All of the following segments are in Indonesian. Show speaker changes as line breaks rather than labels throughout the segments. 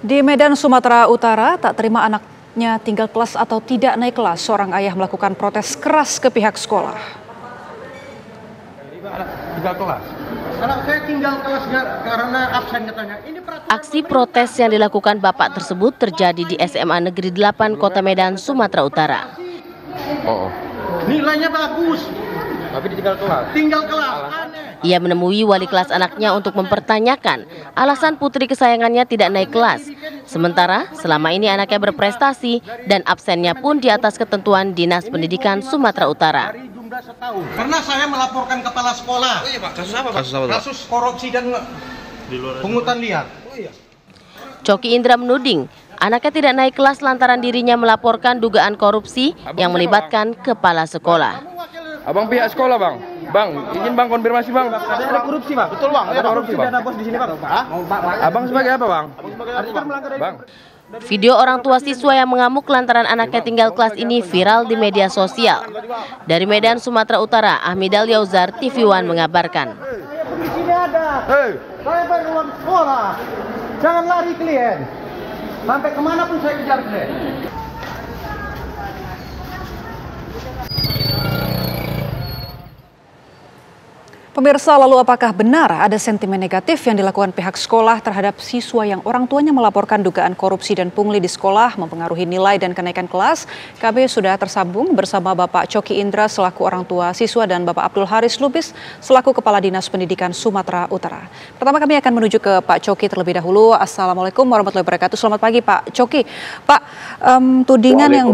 Di Medan, Sumatera Utara, tak terima anaknya tinggal kelas atau tidak naik kelas, seorang ayah melakukan protes keras ke pihak sekolah.
Tinggal kelas? Anak saya tinggal kelas karena absen katanya.
Aksi protes yang dilakukan bapak tersebut terjadi di SMA Negeri 8 Kota Medan, Sumatera Utara.
Nilainya bagus, tapi ditinggal kelas. Tinggal kelas, aneh.
Ia menemui wali kelas anaknya untuk mempertanyakan alasan putri kesayangannya tidak naik kelas. Sementara selama ini anaknya berprestasi dan absennya pun di atas ketentuan Dinas Pendidikan Sumatera Utara.
Karena saya melaporkan kepala sekolah. Oh iya Pak, kasus apa Pak? Kasus korupsi dan pungutan liar. Oh iya.
Coki Indra menuding anaknya tidak naik kelas lantaran dirinya melaporkan dugaan korupsi yang melibatkan kepala sekolah.
Abang pihak sekolah bang, izin bang konfirmasi bang.
Ada korupsi Pak, betul Bang. Ada korupsi Bang. Ada bos di sini Pak.
Abang sebagai apa bang? Bang.
Video orang tua siswa yang mengamuk lantaran anaknya tinggal kelas ini viral di media sosial. Dari Medan, Sumatera Utara, Ahmidal Yauzar, TV One mengabarkan.
Di sini ada. Saya beruang sekolah. Jangan lari klien. Sampai kemana pun saya kejar klien.
Pemirsa, lalu apakah benar ada sentimen negatif yang dilakukan pihak sekolah terhadap siswa yang orang tuanya melaporkan dugaan korupsi dan pungli di sekolah mempengaruhi nilai dan kenaikan kelas? Kami sudah tersambung bersama Bapak Coki Indra selaku orang tua siswa dan Bapak Abdul Haris Lubis selaku Kepala Dinas Pendidikan Sumatera Utara. Pertama kami akan menuju ke Pak Coki terlebih dahulu. Assalamualaikum warahmatullahi wabarakatuh. Selamat pagi Pak Coki. Pak, tudingan yang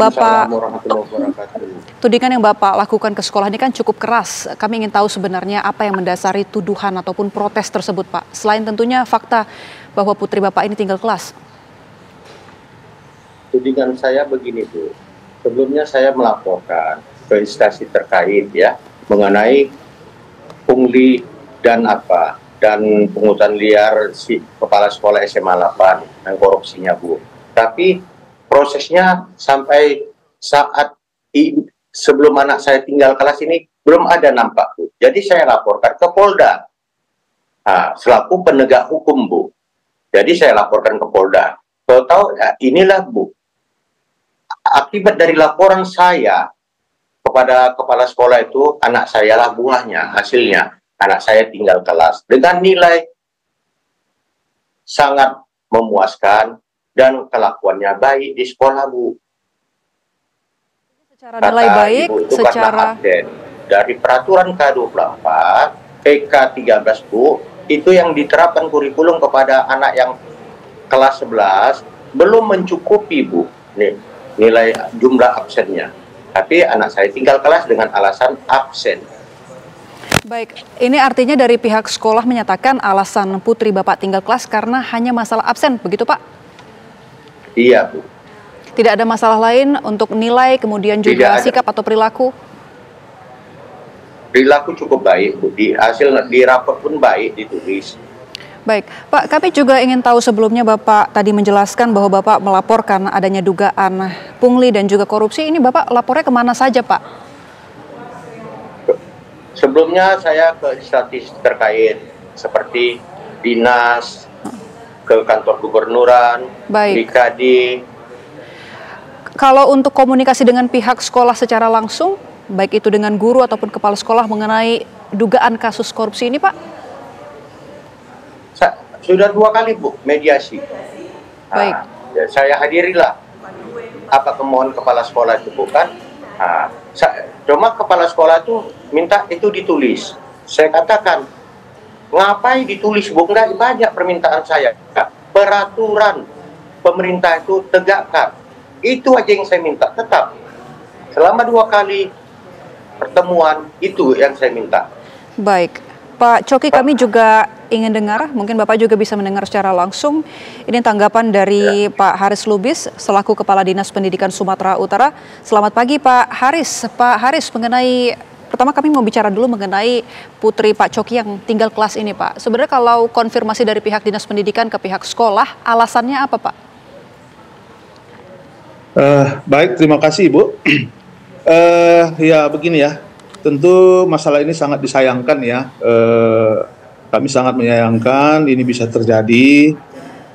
Bapak lakukan ke sekolah ini kan cukup keras. Kami ingin tahu sebenarnya apa yang mendasari tuduhan ataupun protes tersebut Pak. Selain tentunya fakta bahwa putri Bapak ini tinggal kelas.
Tudingan saya begini Bu. Sebelumnya saya melaporkan ke instansi terkait ya mengenai pungli dan pungutan liar si kepala sekolah SMA 8 dan korupsinya Bu. Tapi prosesnya sampai saat sebelum anak saya tinggal kelas ini belum ada nampak Bu. Jadi saya laporkan ke Polda selaku penegak hukum Bu. Jadi saya laporkan ke Polda. Tahu ya, inilah Bu. Akibat dari laporan saya kepada kepala sekolah itu anak saya lah bungahnya hasilnya. Anak saya tinggal kelas dengan nilai sangat memuaskan dan kelakuannya baik di sekolah Bu.
Secara nilai baik, secara
dari peraturan K24, PK 13 Bu, itu yang diterapkan kurikulum kepada anak yang kelas 11 belum mencukupi Bu, nih, nilai jumlah absennya. Tapi anak saya tinggal kelas dengan alasan absen.
Baik, ini artinya dari pihak sekolah menyatakan alasan putri Bapak tinggal kelas karena hanya masalah absen, begitu Pak?
Iya Bu.
Tidak ada masalah lain untuk nilai, kemudian juga sikap atau perilaku?
Perilaku cukup baik Bu, di rapor pun baik ditulis.
Baik, Pak, kami juga ingin tahu sebelumnya Bapak tadi menjelaskan bahwa Bapak melaporkan adanya dugaan pungli dan juga korupsi. Ini Bapak lapornya kemana saja Pak?
Sebelumnya saya ke instansi terkait seperti dinas, ke kantor gubernuran, di Kadin.
Kalau untuk komunikasi dengan pihak sekolah secara langsung, baik itu dengan guru ataupun kepala sekolah mengenai dugaan kasus korupsi ini Pak?
Sudah 2 kali Bu mediasi.
Baik.
Saya hadirilah apa kemauan kepala sekolah itu bukan. Cuma kepala sekolah itu minta itu ditulis. Saya katakan, ngapain ditulis Bu? Enggak banyak permintaan saya. Peraturan pemerintah itu tegakkan. Itu aja yang saya minta. Tetap selama 2 kali pertemuan itu yang saya minta.
Baik, Pak Coki, kami juga ingin dengar, mungkin Bapak juga bisa mendengar secara langsung. Ini tanggapan dari Pak Haris Lubis selaku Kepala Dinas Pendidikan Sumatera Utara. Selamat pagi Pak Haris. Pak Haris, pertama kami mau bicara dulu mengenai putri Pak Coki yang tinggal kelas ini Pak. Sebenarnya kalau konfirmasi dari pihak Dinas Pendidikan ke pihak sekolah, alasannya apa Pak?
Baik, terima kasih Ibu. Ya begini ya, tentu masalah ini sangat disayangkan ya. Kami sangat menyayangkan ini bisa terjadi.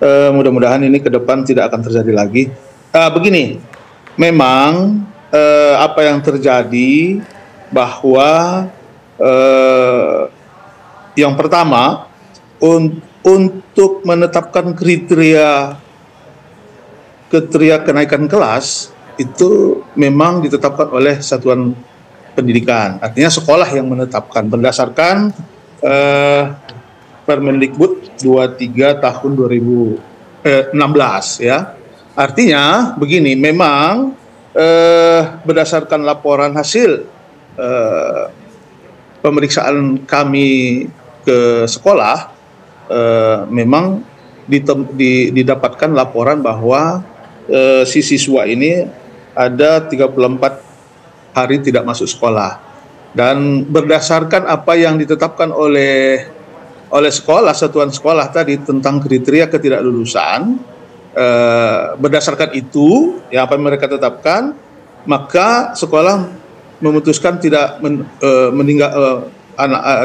mudah-mudahan ini ke depan tidak akan terjadi lagi. Begini, memang apa yang terjadi bahwa yang pertama untuk menetapkan kriteria kenaikan kelas itu memang ditetapkan oleh satuan pendidikan. Artinya sekolah yang menetapkan berdasarkan Permendikbud 23 tahun 2016 ya. Artinya begini, memang berdasarkan laporan hasil pemeriksaan kami ke sekolah, memang didapatkan laporan bahwa si siswa ini ada 34 hari tidak masuk sekolah. Dan berdasarkan apa yang ditetapkan oleh sekolah, satuan sekolah tadi tentang kriteria ketidaklulusan, berdasarkan itu ya apa yang mereka tetapkan, maka sekolah memutuskan tidak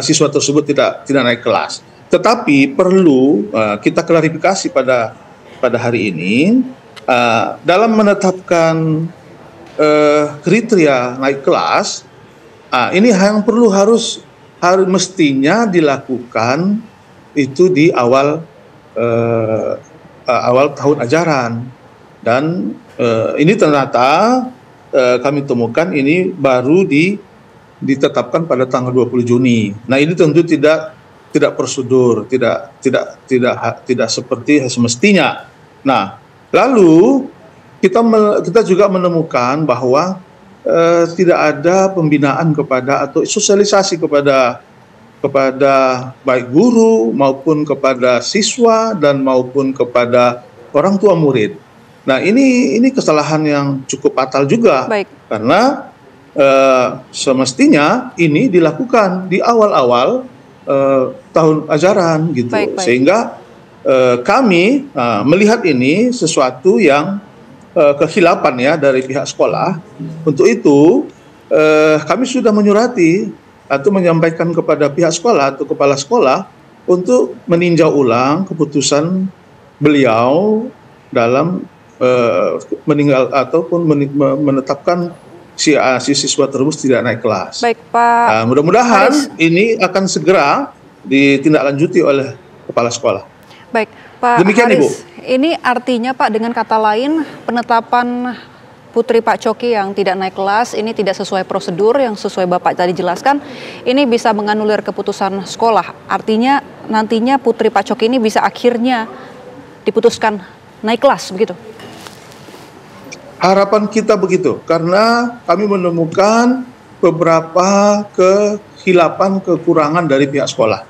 siswa tersebut tidak naik kelas. Tetapi perlu kita klarifikasi pada hari ini, dalam menetapkan kriteria naik kelas, ini yang perlu harus mestinya dilakukan itu di awal tahun ajaran. Dan ini ternyata kami temukan ini baru ditetapkan pada tanggal 20 Juni. Nah, ini tentu tidak prosedur, tidak seperti semestinya. Nah, lalu kita juga menemukan bahwa tidak ada pembinaan kepada atau sosialisasi kepada baik guru maupun kepada siswa dan maupun kepada orang tua murid. Nah, ini kesalahan yang cukup fatal juga. Baik. Karena semestinya ini dilakukan di awal-awal tahun ajaran gitu. Baik. Sehingga kami melihat ini sesuatu yang kehilapan ya dari pihak sekolah. Untuk itu kami sudah menyurati atau menyampaikan kepada pihak sekolah atau kepala sekolah untuk meninjau ulang keputusan beliau dalam menetapkan si siswa tersebut tidak naik kelas. Baik, Pak. Mudah-mudahan ini akan segera ditindaklanjuti oleh kepala sekolah. Baik, Pak. Demikian, Haris, Ibu. Ini artinya, Pak, dengan kata lain penetapan putri Pak Coki yang tidak naik kelas ini tidak sesuai prosedur yang sesuai Bapak tadi jelaskan, ini bisa menganulir keputusan sekolah. Artinya nantinya putri Pak Coki ini bisa akhirnya diputuskan naik kelas, begitu? Harapan kita begitu, karena kami menemukan beberapa kehilapan, kekurangan dari pihak sekolah.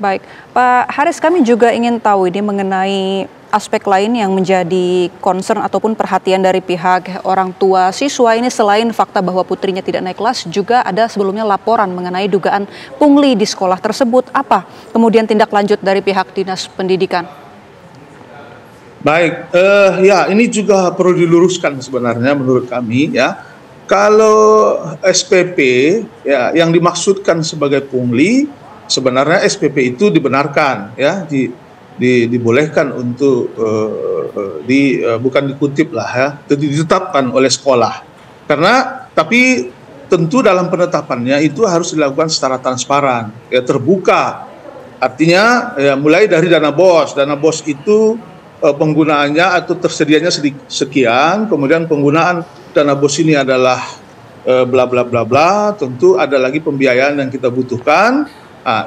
Baik, Pak Haris, kami juga ingin tahu ini mengenai aspek lain yang menjadi concern ataupun perhatian dari pihak orang tua siswa ini. Selain fakta bahwa putrinya tidak naik kelas, juga ada sebelumnya laporan mengenai dugaan pungli di sekolah tersebut. Apa kemudian tindak lanjut dari pihak Dinas Pendidikan? Baik, ya ini juga perlu diluruskan sebenarnya menurut kami ya. Kalau SPP ya yang dimaksudkan sebagai pungli, sebenarnya SPP itu dibenarkan ya, dibolehkan untuk bukan dikutip lah ya, ditetapkan oleh sekolah. Tapi tentu dalam penetapannya itu harus dilakukan secara transparan, ya terbuka. Artinya ya mulai dari dana BOS. Dana BOS itu penggunaannya atau tersedianya sekian, kemudian penggunaan dana BOS ini adalah bla bla bla bla, tentu ada lagi pembiayaan yang kita butuhkan.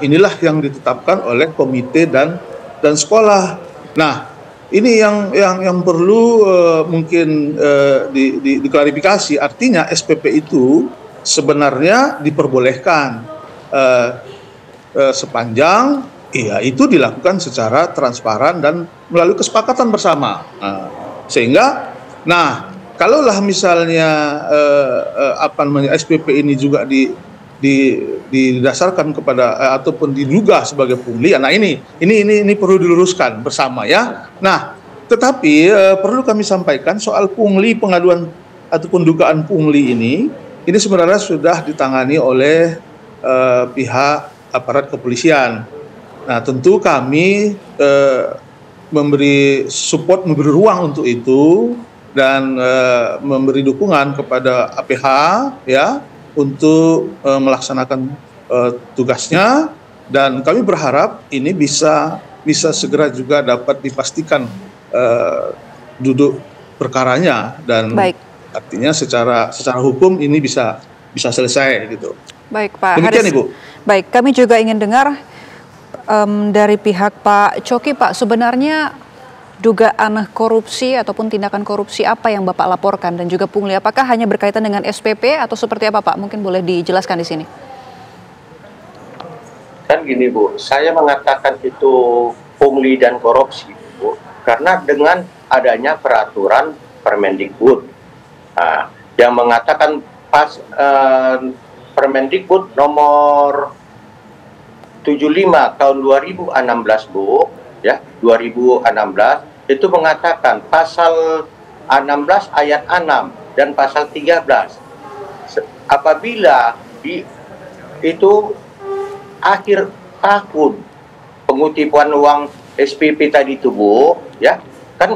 Inilah yang ditetapkan oleh komite dan sekolah. Nah, ini yang perlu mungkin diklarifikasi. Artinya SPP itu sebenarnya diperbolehkan sepanjang itu dilakukan secara transparan dan melalui kesepakatan bersama. Sehingga, kalaulah misalnya SPP ini juga didasarkan kepada ataupun diduga sebagai pungli. Nah, ini perlu diluruskan bersama ya. Nah, tetapi perlu kami sampaikan soal pungli, pengaduan ataupun dugaan pungli ini sebenarnya sudah ditangani oleh pihak aparat kepolisian. Nah, tentu kami memberi support, memberi ruang untuk itu, dan memberi dukungan kepada APH ya untuk melaksanakan tugasnya, dan kami berharap ini bisa segera juga dapat dipastikan duduk perkaranya, dan artinya secara hukum ini bisa selesai gitu.
Baik Pak
Demikian,
Haris.
Ibu.
Baik, kami juga ingin dengar dari pihak Pak Coki, Pak, sebenarnya dugaan korupsi ataupun tindakan korupsi apa yang Bapak laporkan dan juga pungli, apakah hanya berkaitan dengan SPP atau seperti apa Pak? Mungkin boleh dijelaskan di sini.
Kan gini Bu, saya mengatakan itu pungli dan korupsi Bu, karena dengan adanya peraturan Permendikbud yang mengatakan Permendikbud nomor 75 tahun 2016 Bu, ya 2016 itu mengatakan pasal 16 ayat 6 dan pasal 13 apabila itu akhir tahun pengutipan uang SPP tadi itu Bu, ya kan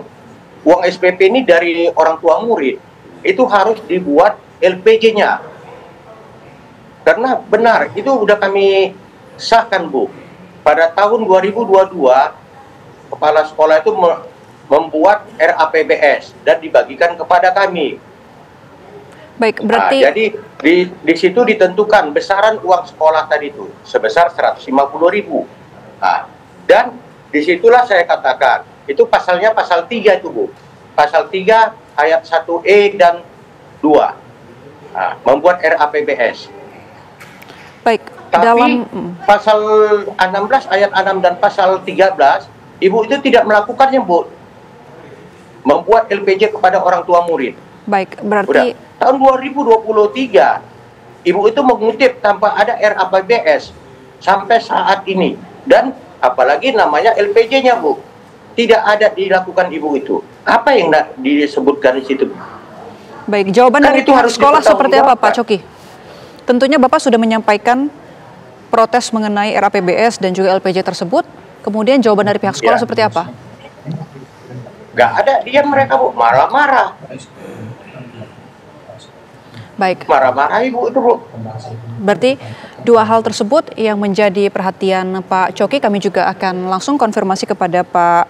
uang SPP ini dari orang tua murid itu harus dibuat LPG-nya, karena benar itu udah kami sahkan Bu. Pada tahun 2022 kepala sekolah itu membuat RAPBS dan dibagikan kepada kami.
Baik, berarti
jadi di situ ditentukan besaran uang sekolah tadi itu sebesar 150.000. Dan disitulah saya katakan itu pasalnya pasal 3 itu Bu. Pasal 3 ayat 1E dan 2. Membuat RAPBS.
Baik,
tapi pasal 16 ayat 6 dan pasal 13 Ibu itu tidak melakukannya Bu. Membuat LPJ kepada orang tua murid.
Baik, berarti
tahun 2023 Ibu itu mengutip tanpa ada RAPBS sampai saat ini, dan apalagi namanya LPJ-nya Bu tidak ada dilakukan Ibu itu. Apa yang disebutkan di situ?
Baik, jawaban
kan
dari
itu
pihak
harus
sekolah seperti apa
dipertanggungjawabkan.
Pak Coki? Tentunya Bapak sudah menyampaikan protes mengenai RAPBS dan juga LPJ tersebut. Kemudian jawaban dari pihak sekolah seperti apa?
Gak ada, diam mereka Bu, marah-marah.
Baik.
Marah-marah Ibu itu Bu.
Berarti dua hal tersebut yang menjadi perhatian Pak Coki, kami juga akan langsung konfirmasi kepada Pak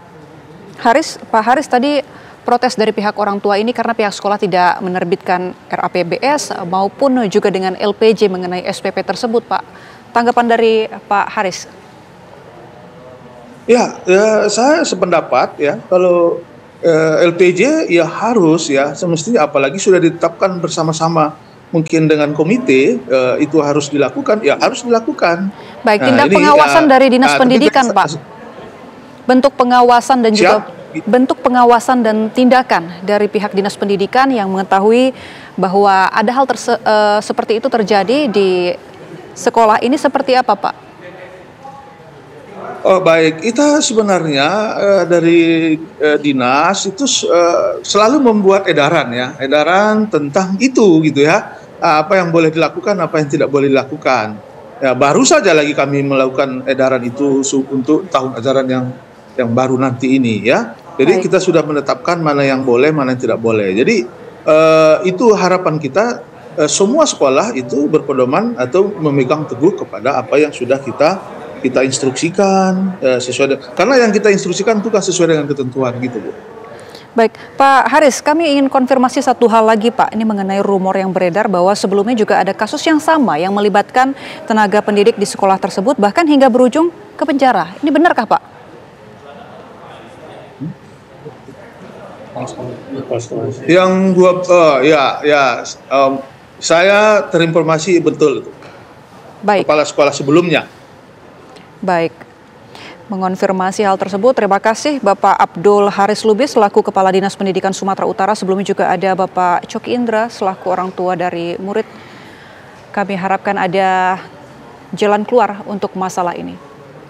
Haris. Pak Haris, tadi protes dari pihak orang tua ini karena pihak sekolah tidak menerbitkan RAPBS maupun juga dengan LPJ mengenai SPP tersebut, Pak. Tanggapan dari Pak Haris?
Ya, saya sependapat ya, kalau LPJ ya harus ya semestinya, apalagi sudah ditetapkan bersama-sama mungkin dengan komite, itu harus dilakukan, ya harus dilakukan.
Baik, tindak pengawasan dari Dinas Pendidikan Pak. Bentuk pengawasan dan juga bentuk pengawasan dan tindakan dari pihak Dinas Pendidikan yang mengetahui bahwa ada hal seperti itu terjadi di sekolah ini seperti apa Pak?
Oh baik, kita sebenarnya dari dinas itu selalu membuat edaran ya, edaran tentang itu gitu ya, apa yang boleh dilakukan, apa yang tidak boleh dilakukan. Ya, baru saja lagi kami melakukan edaran itu untuk tahun ajaran yang baru nanti ini ya. Jadi kita sudah menetapkan mana yang boleh, mana yang tidak boleh. Jadi itu harapan kita, semua sekolah itu berpedoman atau memegang teguh kepada apa yang sudah kita instruksikan, karena yang kita instruksikan itu kan sesuai dengan ketentuan gitu Bu.
Baik, Pak Haris, kami ingin konfirmasi satu hal lagi Pak, ini mengenai rumor yang beredar bahwa sebelumnya juga ada kasus yang sama yang melibatkan tenaga pendidik di sekolah tersebut bahkan hingga berujung ke penjara. Ini benarkah Pak?
Yang saya terinformasi betul itu.
Baik.
Kepala sekolah sebelumnya.
Baik, mengonfirmasi hal tersebut, terima kasih Bapak Abdul Haris Lubis selaku Kepala Dinas Pendidikan Sumatera Utara. Sebelumnya juga ada Bapak Coki Indra selaku orang tua dari murid. Kami harapkan ada jalan keluar untuk masalah ini.